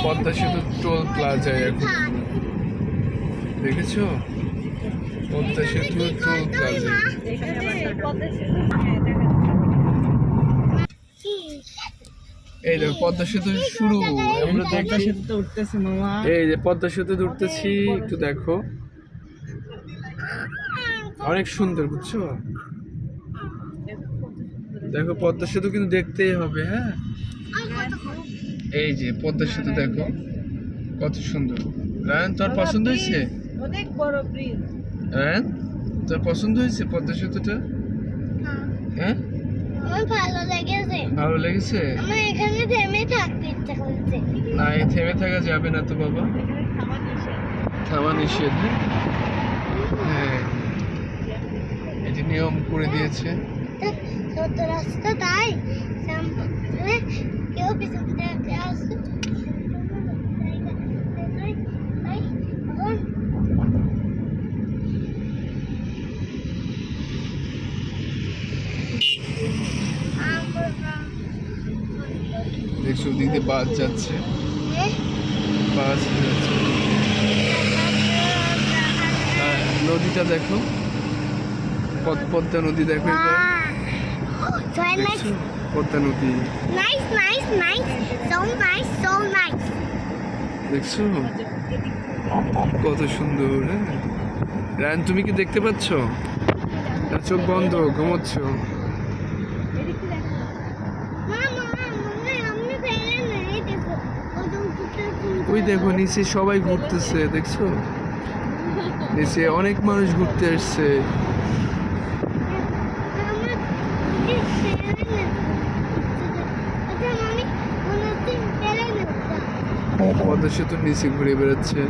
পদ্মা সেতু টোল প্লাজায় এখন দেখেছো? পদ্মা সেতু টোল প্লাজা। এই দেখো পদ্মা সেতু শুরু। আমরা পদ্মা সেতুতে উঠতেছে মামা। এই যে পদ্মা সেতুতে উঠতেছি, একটু দেখো, অনেক সুন্দর, বুঝছো? দেখো পদ্মা সেতু কিন্তু দেখতেই হবে। হ্যাঁ, এই যে পদ্মা সেতু দেখো কত সুন্দর। রায়ন, তোর পছন্দ হয়েছে? অনেক বড় ব্রিজ। রায়ন, তোর পছন্দ হয়েছে পদ্মা সেতুটা? হ্যাঁ, আমার ভালো লেগেছে। ভালো লেগেছে? আমার এখানে থেমে থাকতে ইচ্ছা করছে। না, এই থেমে থাকা যাবে না তো বাবা, থামা নিষেধ। হ্যাঁ, এই যে নিয়ম করে দিয়েছে। ছোট রাস্তা, তাই সামনে কেউ পিছন থেকে আসছে। দেখছো ওদিক দিয়ে বাস যাচ্ছে, বাস যাচ্ছে। আর নদীটা দেখো, পদ্মা নদী দেখো, এটা দেখছো? পদ্মা নদী Nice, nice, nice. So nice, so nice. দেখছো কত সুন্দর। হ্যাঁ রায়ন, তুমি কি দেখতে পাচ্ছ? না, চোখ বন্ধ, ঘুমোচ্ছ? ওই দেখো নিচে সবাই ঘুরতেছে, দেখছো? নিচে অনেক মানুষ ঘুরতে আসছে। পদ্মা সেতুর নিচে ঘুরে বেড়াচ্ছে।